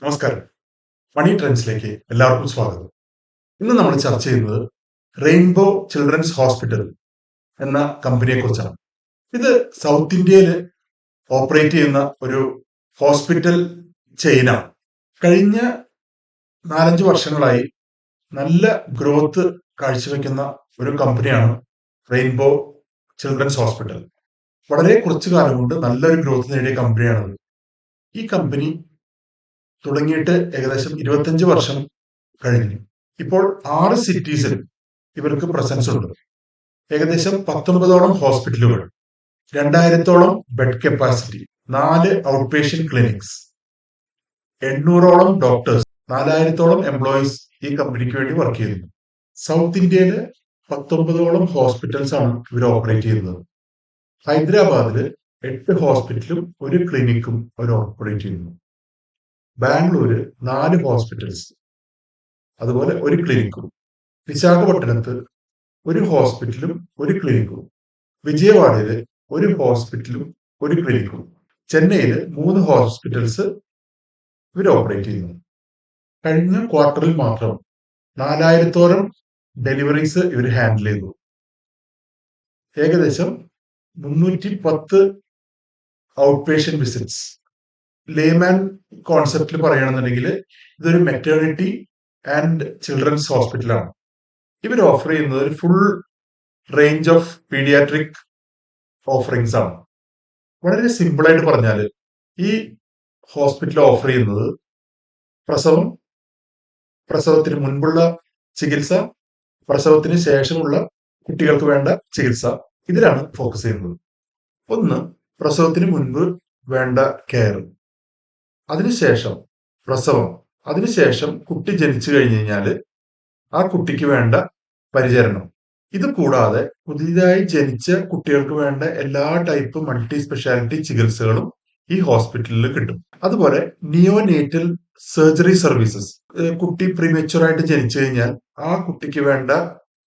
നമസ്കാരം. മണി ട്രെൻഡ്സിലേക്ക് എല്ലാവർക്കും സ്വാഗതം. ഇന്ന് നമ്മൾ ചർച്ച ചെയ്യുന്നത് റെയിൻബോ ചിൽഡ്രൻസ് ഹോസ്പിറ്റൽ എന്ന കമ്പനിയെ കുറിച്ചാണ്. ഇത് സൗത്ത് ഇന്ത്യയിൽ ഓപ്പറേറ്റ് ചെയ്യുന്ന ഒരു ഹോസ്പിറ്റൽ ചെയിനാണ്. കഴിഞ്ഞ 4-5 വർഷങ്ങളായി നല്ല ഗ്രോത്ത് കാഴ്ചവെക്കുന്ന ഒരു കമ്പനിയാണ് റെയിൻബോ ചിൽഡ്രൻസ് ഹോസ്പിറ്റൽ. വളരെ കുറച്ചു കാലം കൊണ്ട് നല്ലൊരു ഗ്രോത്ത് നേടിയ കമ്പനിയാണത്. ഈ കമ്പനി തുടങ്ങിയിട്ട് ഏകദേശം 25 വർഷം കഴിഞ്ഞു. ഇപ്പോൾ 6 സിറ്റീസിൽ ഇവർക്ക് പ്രസൻസ് ഉണ്ട്. ഏകദേശം 19ഓളം ഹോസ്പിറ്റലുകൾ, 2000ഓളം bed capacity, 4 out patient clinics, 800ഓളം ഡോക്ടേഴ്സ്, 4000ഓളം എംപ്ലോയീസ് ഈ കമ്പനിക്ക് വേണ്ടി വർക്ക് ചെയ്യുന്നു. സൗത്ത് ഇന്ത്യയില് 19ഓളം ഹോസ്പിറ്റൽസ് ആണ് ഇവർ ഓപ്പറേറ്റ് ചെയ്യുന്നത്. ഹൈദരാബാദില് 8 ഹോസ്പിറ്റലും 1 ക്ലിനിക്കും അവർ ഓപ്പറേറ്റ് ചെയ്യുന്നു. ബാംഗ്ലൂര് 4 ഹോസ്പിറ്റൽസ്, അതുപോലെ 1 ക്ലിനിക്കും. വിശാഖപട്ടണത്ത് 1 ഹോസ്പിറ്റലും 1 ക്ലിനിക്കും. വിജയവാഡയില് 1 ഹോസ്പിറ്റലും 1 ക്ലിനിക്കും. ചെന്നൈയില് 3 ഹോസ്പിറ്റൽസ് ഇവർ ഓപ്പറേറ്റ് ചെയ്യുന്നു. കഴിഞ്ഞ ക്വാർട്ടറിൽ മാത്രം 4000ഓളം ഡെലിവറീസ് ഇവർ ഹാൻഡിൽ ചെയ്തു. ഏകദേശം 310 ഔട്ട് പേഷ്യന്റ് വിസിറ്റ്സ്. ലേമാൻ കോൺസെപ്റ്റിൽ പറയുകയാണെന്നുണ്ടെങ്കിൽ ഇതൊരു മെറ്റേണിറ്റി ആൻഡ് ചിൽഡ്രൻസ് ഹോസ്പിറ്റലാണ്. ഇവർ ഓഫർ ചെയ്യുന്നത് ഒരു full range of paediatric offerings ആണ്. വളരെ സിമ്പിൾ ആയിട്ട് പറഞ്ഞാൽ ഈ ഹോസ്പിറ്റൽ ഓഫർ ചെയ്യുന്നത് പ്രസവം, പ്രസവത്തിന് മുൻപുള്ള ചികിത്സ, പ്രസവത്തിന് ശേഷമുള്ള കുട്ടികൾക്ക് വേണ്ട ചികിത്സ, ഇതിലാണ് ഫോക്കസ് ചെയ്യുന്നത്. ഒന്ന്, പ്രസവത്തിന് മുൻപ് വേണ്ട കെയർ, അതിനുശേഷം പ്രസവം, അതിനുശേഷം കുട്ടി ജനിച്ചു കഴിഞ്ഞു കഴിഞ്ഞാൽ ആ കുട്ടിക്ക് വേണ്ട പരിചരണം. ഇത് കൂടാതെ പുതിയതായി ജനിച്ച കുട്ടികൾക്ക് വേണ്ട എല്ലാ ടൈപ്പ് മൾട്ടി സ്പെഷ്യാലിറ്റി ചികിത്സകളും ഈ ഹോസ്പിറ്റലിൽ കിട്ടും. അതുപോലെ നിയോനേറ്റൽ സർജറി സർവീസസ്, കുട്ടി പ്രീമച്വർ ആയിട്ട് ജനിച്ചു കഴിഞ്ഞാൽ ആ കുട്ടിക്ക് വേണ്ട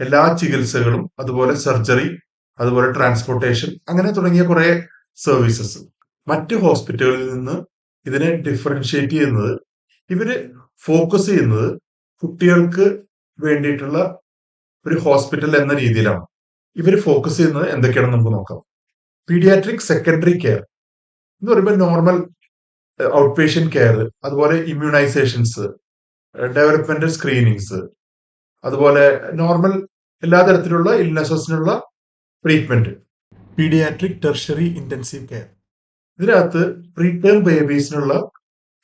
എല്ലാ ചികിത്സകളും, അതുപോലെ സർജറി, അതുപോലെ ട്രാൻസ്പോർട്ടേഷൻ, അങ്ങനെ തുടങ്ങിയ കുറെ സർവീസസ്. മറ്റ് ഹോസ്പിറ്റലുകളിൽ നിന്ന് ഇതിനെ ഡിഫറൻഷിയേറ്റ് ചെയ്യുന്നത്, ഇവര് ഫോക്കസ് ചെയ്യുന്നത് കുട്ടികൾക്ക് വേണ്ടിയിട്ടുള്ള ഒരു ഹോസ്പിറ്റൽ എന്ന രീതിയിലാണ്. ഇവര് ഫോക്കസ് ചെയ്യുന്നത് എന്തൊക്കെയാണെന്ന് നമുക്ക് നോക്കാം. പീഡിയാട്രിക് സെക്കൻഡറി കെയർ എന്ന് പറയുമ്പോൾ നോർമൽ ഔട്ട് പേഷ്യന്റ് കെയർ, അതുപോലെ ഇമ്മ്യൂണൈസേഷൻസ്, ഡെവലപ്മെന്റൽ സ്ക്രീനിങ്സ്, അതുപോലെ നോർമൽ എല്ലാ തരത്തിലുള്ള ഇൽനെസസിനുള്ള treatment. Paediatric tertiary intensive care, ഇതിനകത്ത് പ്രീടേം ബേബീസിനുള്ള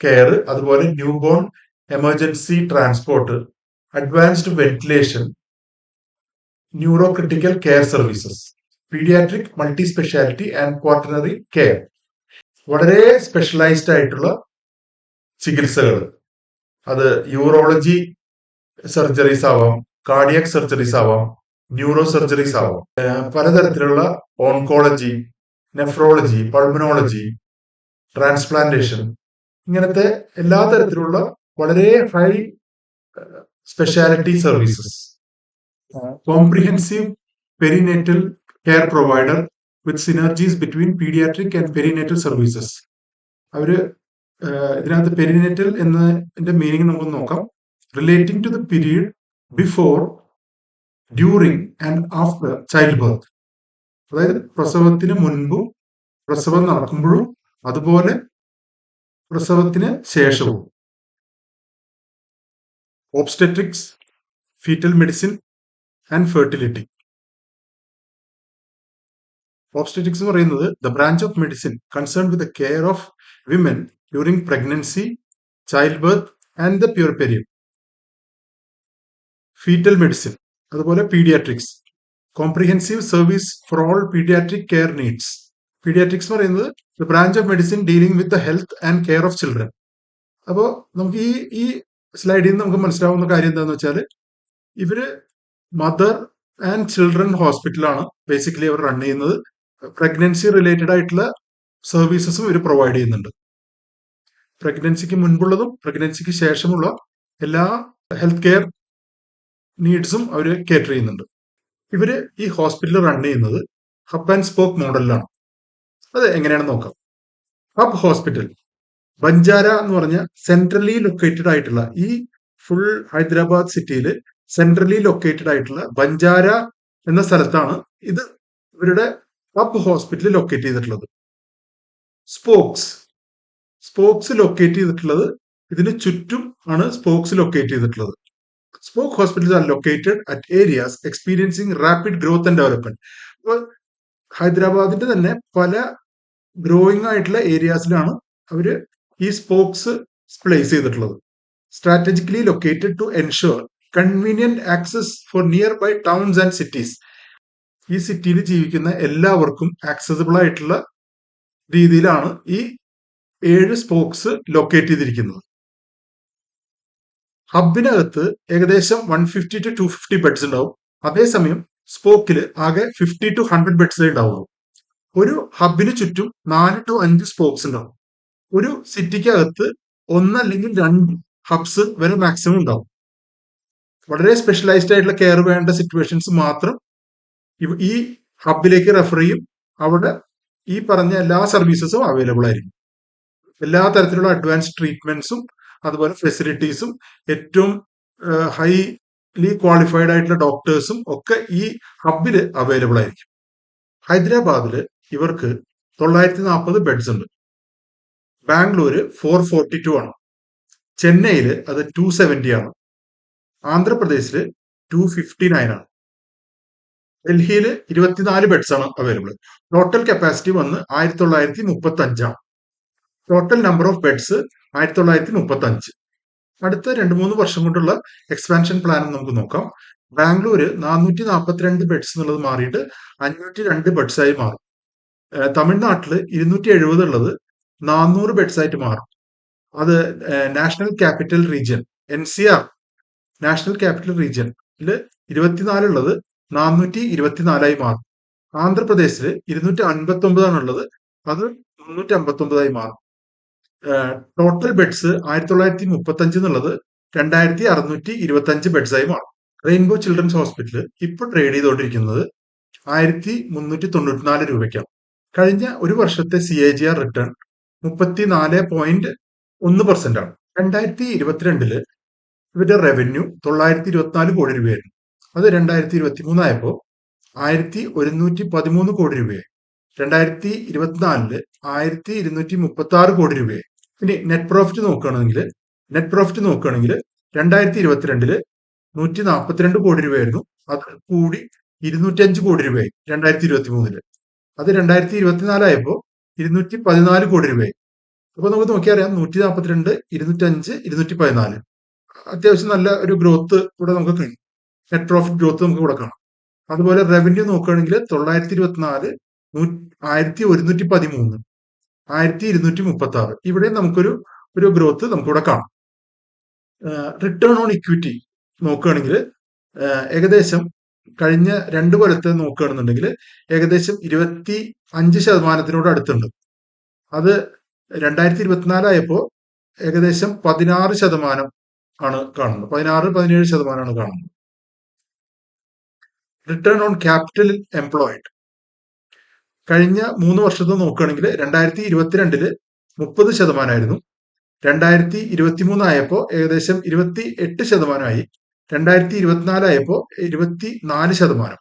കെയർ, അതുപോലെ newborn emergency transport, advanced ventilation, neuro critical care services, paediatric multi speciality and quaternary care, വളരെ specialised ആയിട്ടുള്ള ചികിത്സകൾ. അത് യൂറോളജി സർജറീസ് ആവാം, കാർഡിയക് സർജറീസ് ആവാം, ന്യൂറോ സർജറീസ് ആവാം, പലതരത്തിലുള്ള ഓൺകോളജി, നെഫ്രോളജി, പൾമനോളജി, ട്രാൻസ്പ്ലാന്റേഷൻ, ഇങ്ങനത്തെ എല്ലാ തരത്തിലുള്ള വളരെ high speciality services. Comprehensive perinatal care provider with സിനർജീസ് between paediatric and perinatal services. അവര് ഇതിനകത്ത് പെരിനേറ്റൽ എന്നതിന്റെ മീനിങ് നമുക്ക് നോക്കാം. Relating to the period before, during and after child birth. അതായത് പ്രസവത്തിന് മുൻപും പ്രസവം നടക്കുമ്പോഴും അതുപോലെ പ്രസവത്തിന് ശേഷവും. ഓബ്സ്റ്റെട്രിക്സ്, ഫീറ്റൽ മെഡിസിൻ ആൻഡ് ഫെർട്ടിലിറ്റി. ഓബ്സ്റ്റെട്രിക്സ് എന്ന് പറയുന്നത് the branch of medicine concern with the care of women during pregnancy, child birth and the പ്യൂർപെരിയം. Fetal medicine, അതുപോലെ paediatrics, comprehensive service for all paediatric care needs. Paediatrics എന്ന് പറയുന്നത് the branch of medicine dealing with the health and care of children. അപ്പോൾ നമുക്ക് ഈ സ്ലൈഡിൽ നിന്ന് നമുക്ക് മനസ്സിലാവുന്ന കാര്യം എന്താണെന്ന് വെച്ചാൽ, ഇവര് മദർ ആൻഡ് ചിൽഡ്രൻ ഹോസ്പിറ്റലാണ് ബേസിക്കലി അവർ റൺ ചെയ്യുന്നത്. പ്രഗ്നൻസി റിലേറ്റഡ് ആയിട്ടുള്ള സർവീസസും ഇവർ പ്രൊവൈഡ് ചെയ്യുന്നുണ്ട്. പ്രഗ്നൻസിക്ക് മുൻപുള്ളതും പ്രഗ്നൻസിക്ക് ശേഷമുള്ള എല്ലാ ഹെൽത്ത് കെയർ നീഡ്സും അവർ കേറ്റർ ചെയ്യുന്നുണ്ട്. ഇവര് ഈ ഹോസ്പിറ്റൽ റൺ ചെയ്യുന്നത് ഹബ് ആൻഡ് സ്പോക്ക് മോഡലിലാണ്. അത് എങ്ങനെയാണെന്ന് നോക്കാം. ഹബ് ഹോസ്പിറ്റൽ ബഞ്ചാര എന്ന് പറഞ്ഞ സെൻട്രലി ലൊക്കേറ്റഡ് ആയിട്ടുള്ള ഈ ഫുൾ ഹൈദരാബാദ് സിറ്റിയിൽ സെൻട്രലി ലൊക്കേറ്റഡ് ആയിട്ടുള്ള ബഞ്ചാര എന്ന സ്ഥലത്താണ് ഇത് ഇവരുടെ ഹബ് ഹോസ്പിറ്റൽ ലൊക്കേറ്റ് ചെയ്തിട്ടുള്ളത്. സ്പോക്സ് ലൊക്കേറ്റ് ചെയ്തിട്ടുള്ളത് ഇതിന് ചുറ്റും ആണ് സ്പോക്സ് ലൊക്കേറ്റ് ചെയ്തിട്ടുള്ളത്. Spoke hospitals are located at areas experiencing rapid growth and development. അപ്പോൾ ഹൈദരാബാദിന്റെ തന്നെ പല ഗ്രോയിങ് ആയിട്ടുള്ള ഏരിയാസിലാണ് അവര് ഈ സ്പോക്സ് പ്ലേസ് ചെയ്തിട്ടുള്ളത്. Strategically located to ensure convenient access for nearby towns and cities. ഈ സിറ്റിയിൽ ജീവിക്കുന്ന എല്ലാവർക്കും ആക്സസിബിൾ ആയിട്ടുള്ള രീതിയിലാണ് ഈ 7 സ്പോക്സ് ലൊക്കേറ്റ് ചെയ്തിരിക്കുന്നത്. ഹബിനകത്ത് ഏകദേശം 150 to 250 ബെഡ്സ് ഉണ്ടാവും. അതേസമയം സ്പോക്കിൽ ആകെ 50 to 100 ബെഡ്സേ ഉണ്ടാവുള്ളൂ. ഒരു ഹബിന് ചുറ്റും 4 to 5 സ്പോക്സ് ഉണ്ടാവും. ഒരു സിറ്റിക്കകത്ത് 1 അല്ലെങ്കിൽ 2 ഹബ്സ് വരെ മാക്സിമം ഉണ്ടാവും. വളരെ സ്പെഷ്യലൈസ്ഡ് ആയിട്ടുള്ള കെയർ വേണ്ട സിറ്റുവേഷൻസ് മാത്രം ഈ ഹബിലേക്ക് റെഫർ ചെയ്യും. അവിടെ ഈ പറഞ്ഞ എല്ലാ സർവീസസും അവൈലബിൾ ആയിരിക്കും. എല്ലാ തരത്തിലുള്ള അഡ്വാൻസ് ട്രീറ്റ്മെന്റ്സും അതുപോലെ ഫെസിലിറ്റീസും ഏറ്റവും ഹൈലി ക്വാളിഫൈഡ് ആയിട്ടുള്ള ഡോക്ടേഴ്സും ഒക്കെ ഈ ഹബിൽ അവൈലബിൾ ആയിരിക്കും. ഹൈദരാബാദിൽ ഇവർക്ക് 940 ബെഡ്സ് ഉണ്ട്. ബാംഗ്ലൂര് 442 ആണ്. ചെന്നൈയിൽ അത് 270 ആണ്. ആന്ധ്രാപ്രദേശിൽ 259 ആണ്. ഡൽഹിയിൽ 24 ബെഡ്സ് ആണ് അവൈലബിൾ. ടോട്ടൽ കപ്പാസിറ്റി വന്ന് 1935 ആണ്. Total number of beds 1935. അടുത്ത 2-3 വർഷം കൊണ്ടുള്ള എക്സ്പാൻഷൻ പ്ലാൻ നമുക്ക് നോക്കാം. ബാംഗ്ലൂര് 442 ബെഡ്സ് എന്നുള്ളത് മാറിയിട്ട് 502 ബെഡ്സ് ആയി മാറും. തമിഴ്നാട്ടിൽ 270 ഉള്ളത് 400 ബെഡ്സ് ആയിട്ട് മാറും. അത് national capital region NCR national capital റീജിയനിൽ 24 ഉള്ളത് 424 മാറും. ആന്ധ്രാപ്രദേശിൽ 259 ആണുള്ളത്, അത് 359 മാറും. ടോട്ടൽ ബെഡ്സ് 1935 എന്നുള്ളത് 2625 ബെഡ്സ് ആയി മാറും. റെയിൻബോ ചിൽഡ്രൻസ് ഹോസ്പിറ്റൽ ഇപ്പോൾ ട്രേഡ് ചെയ്തുകൊണ്ടിരിക്കുന്നത് 1394 രൂപയ്ക്കാണ്. കഴിഞ്ഞ ഒരു വർഷത്തെ CAGR റിട്ടേൺ 34.1% ആണ്. 2022 ഇവരുടെ റവന്യൂ 924 കോടി രൂപയായിരുന്നു. അത് 2023 ആയപ്പോൾ 1113 കോടി രൂപയായി. 2024 1236 കോടി രൂപയായി. ഇനി നെറ്റ് പ്രോഫിറ്റ് നോക്കുകയാണെങ്കിൽ 2022 142 കോടി രൂപയായിരുന്നു. അത് കൂടി 205 കോടി രൂപയായി 2023. അത് 2024 ആയപ്പോൾ 214 കോടി രൂപയായി. അപ്പൊ നമുക്ക് നോക്കിയറിയാം 142, 205, 214 അത്യാവശ്യം നല്ല ഒരു ഗ്രോത്ത് ഇവിടെ നമുക്ക് കാണാം. നെറ്റ് പ്രോഫിറ്റ് ഗ്രോത്ത് നമുക്ക് ഇവിടെ കാണാം. അതുപോലെ റവന്യൂ നോക്കുകയാണെങ്കിൽ 924, 1113, 1236 ഇവിടെ നമുക്കൊരു ഗ്രോത്ത് നമുക്കിവിടെ കാണാം. റിട്ടേൺ ഓൺ ഇക്വിറ്റി നോക്കുകയാണെങ്കിൽ ഏകദേശം കഴിഞ്ഞ 2 കൊല്ലത്തെ നോക്കുകയാണെന്നുണ്ടെങ്കിൽ ഏകദേശം 25% അടുത്തുണ്ട്. അത് 2024 ആയപ്പോൾ ഏകദേശം 16% ആണ് കാണുന്നത്. 16-17% കാണുന്നത്. റിട്ടേൺ ഓൺ ക്യാപിറ്റൽ എംപ്ലോയിഡ് കഴിഞ്ഞ 3 വർഷത്തെ നോക്കുകയാണെങ്കിൽ 2022 30% ആയിരുന്നു. 2023 ആയപ്പോൾ ഏകദേശം 28% ആയി. 2024 ആയപ്പോൾ 24%.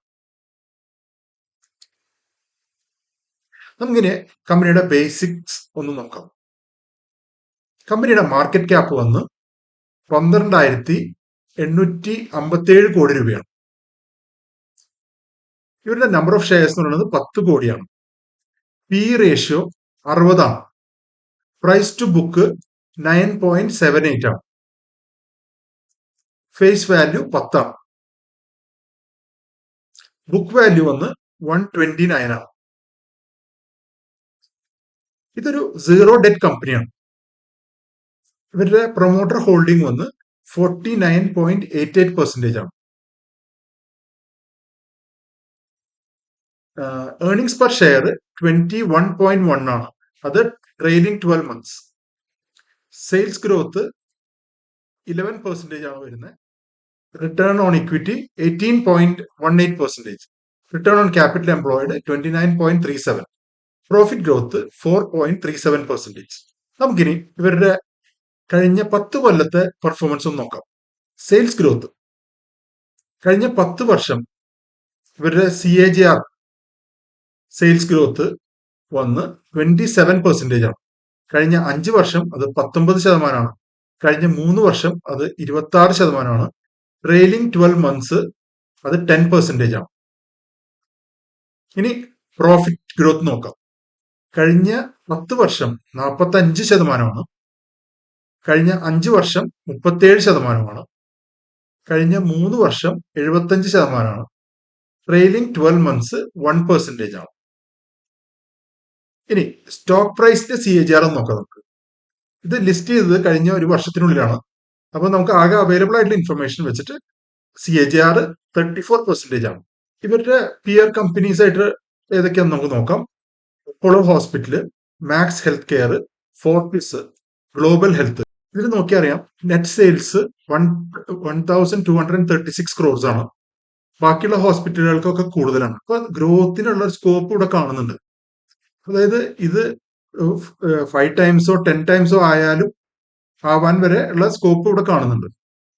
നമുക്കിനി കമ്പനിയുടെ ബേസിക്സ് ഒന്ന് നോക്കാം. കമ്പനിയുടെ മാർക്കറ്റ് ക്യാപ്പ് വന്ന് 12,857 കോടി രൂപയാണ്. ഇവരുടെ നമ്പർ ഓഫ് ഷെയർസ് എന്ന് പറയുന്നത് 10 കോടിയാണ്. PE റേഷ്യോ 60 ആണ്. പ്രൈസ് ടു ബുക്ക് 9.78 ആണ്. ഫേസ് വാല്യൂ 10 ആണ്. ബുക്ക് വാല്യൂ വന്ന് 129 ആണ്. ഇതൊരു സീറോ ഡെറ്റ് കമ്പനിയാണ്. ഇവരുടെ പ്രൊമോട്ടർ ഹോൾഡിംഗ് വന്ന് 49.88% ആണ്. ഏർണിംഗ്സ് പെർ ഷെയർ 21.1 ആണ്. അത് ട്രെയിലിംഗ് 12 months. സെയിൽസ് ഗ്രോത്ത് 11% ആണ് വരുന്നത്. Return on equity 18.18%. Return on capital employed 29.37. Profit growth 4.37%. നമുക്കിനി ഇവരുടെ കഴിഞ്ഞ 10 കൊല്ലത്തെ പെർഫോമൻസ് ഒന്ന് നോക്കാം. സെയിൽസ് ഗ്രോത്ത് കഴിഞ്ഞ 10 വർഷം ഇവരുടെ CAGR സെയിൽസ് ഗ്രോത്ത് വന്ന് 27% ആണ്. കഴിഞ്ഞ 5 വർഷം അത് 19%, കഴിഞ്ഞ 3 വർഷം അത് 26%, ട്രെയിലിംഗ് 12 മന്ത്സ് അത് 10% ആണ്. ഇനി പ്രോഫിറ്റ് ഗ്രോത്ത് നോക്കാം. കഴിഞ്ഞ 10 വർഷം 45%, കഴിഞ്ഞ 5 വർഷം 37%, കഴിഞ്ഞ 3 വർഷം 75%, ട്രെയിലിംഗ് 12 മന്ത്സ് 1% ആണ്. ഇനി സ്റ്റോക്ക് പ്രൈസിന്റെ CAGR നോക്കാം. നമുക്ക് ഇത് ലിസ്റ്റ് ചെയ്തത് കഴിഞ്ഞ ഒരു വർഷത്തിനുള്ളിലാണ്. അപ്പൊ നമുക്ക് ആകെ അവൈലബിൾ ആയിട്ടുള്ള ഇൻഫർമേഷൻ വെച്ചിട്ട് CAGR 34% ആണ്. ഇവരുടെ പിയർ കമ്പനീസ് ആയിട്ട് ഏതൊക്കെയാണെന്ന് നമുക്ക് നോക്കാം. Apollo hospital, Max health care, Fortis, Global Health. ഇതിൽ നോക്കിയറിയാം നെറ്റ് സെയിൽസ് 1236 crores ആണ്. ബാക്കിയുള്ള ഹോസ്പിറ്റലുകൾക്കൊക്കെ കൂടുതലാണ്. അപ്പൊ ഗ്രോത്തിനുള്ള സ്കോപ്പ് ഇവിടെ കാണുന്നുണ്ട്. അതായത് ഇത് 5 ടൈംസോ 10 ടൈംസോ ആയാലും ആവാൻ വരെ ഉള്ള സ്കോപ്പ് ഇവിടെ കാണുന്നുണ്ട്.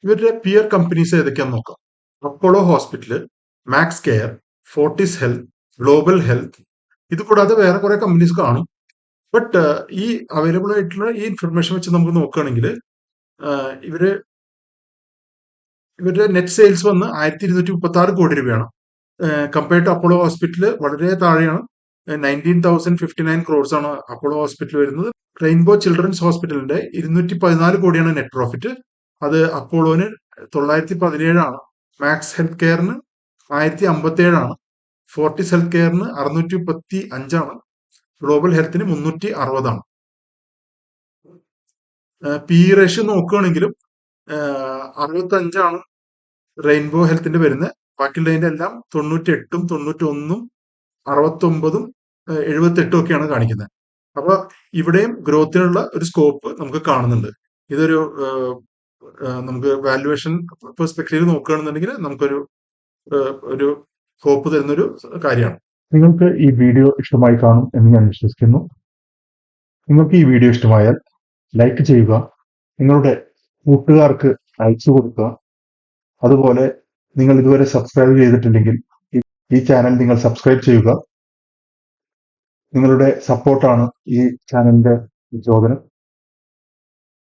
ഇവരുടെ പിയർ കമ്പനീസ് ഏതൊക്കെയാന്ന് നോക്കാം. Apollo hospital, Max care, Fortis health, Global Health. ഇത് കൂടാതെ വേറെ കുറെ കമ്പനീസ് കാണും. ബട്ട് ഈ അവൈലബിൾ ആയിട്ടുള്ള ഈ ഇൻഫർമേഷൻ വെച്ച് നമുക്ക് നോക്കുകയാണെങ്കിൽ ഇവരുടെ നെറ്റ് സെയിൽസ് വന്ന് 1236 കോടി രൂപയാണ്. കമ്പയർഡ് ടു അപ്പോളോ ഹോസ്പിറ്റല് വളരെ താഴെയാണ്. 19,059 crores ആണ് അപ്പോളോ ഹോസ്പിറ്റൽ വരുന്നത്. റെയിൻബോ ചിൽഡ്രൻസ് ഹോസ്പിറ്റലിന്റെ 214 കോടിയാണ് നെറ്റ് പ്രോഫിറ്റ്. അത് അപ്പോളോന് 917 മാക്സ് ഹെൽത്ത് കെയറിന് 1057, ഫോർട്ടിസ് ഹെൽത്ത് കെയറിന് 635, ഗ്ലോബൽ ഹെൽത്തിന് 360. PE റേഷ്യോ നോക്കുകയാണെങ്കിലും 65 റെയിൻബോ ഹെൽത്തിന്റെ വരുന്നത്. ബാക്കിയുള്ളതിന്റെ എല്ലാം 98, 91, 69, 78 ഒക്കെയാണ് കാണിക്കുന്നത്. അപ്പൊ ഇവിടെയും ഗ്രോത്തിനുള്ള ഒരു സ്കോപ്പ് നമുക്ക് കാണുന്നുണ്ട്. ഇതൊരു നമുക്ക് വാല്യുവേഷൻ പെർസ്പെക്റ്റീവ് നോക്കുകയാണെന്നുണ്ടെങ്കിൽ നമുക്കൊരു ഒരു ഹോപ്പ് തരുന്നൊരു കാര്യമാണ്. നിങ്ങൾക്ക് ഈ വീഡിയോ ഇഷ്ടമായി കാണും എന്ന് ഞാൻ വിശ്വസിക്കുന്നു. നിങ്ങൾക്ക് ഈ വീഡിയോ ഇഷ്ടമായാൽ ലൈക്ക് ചെയ്യുക, നിങ്ങളുടെ കൂട്ടുകാർക്ക് അയച്ചു കൊടുക്കുക. അതുപോലെ നിങ്ങൾ ഇതുവരെ സബ്സ്ക്രൈബ് ചെയ്തിട്ടില്ലെങ്കിൽ ഈ ചാനൽ നിങ്ങൾ സബ്സ്ക്രൈബ് ചെയ്യുക. നിങ്ങളുടെ സപ്പോർട്ടാണ് ഈ ചാനലിന്റെ പ്രചോദനം.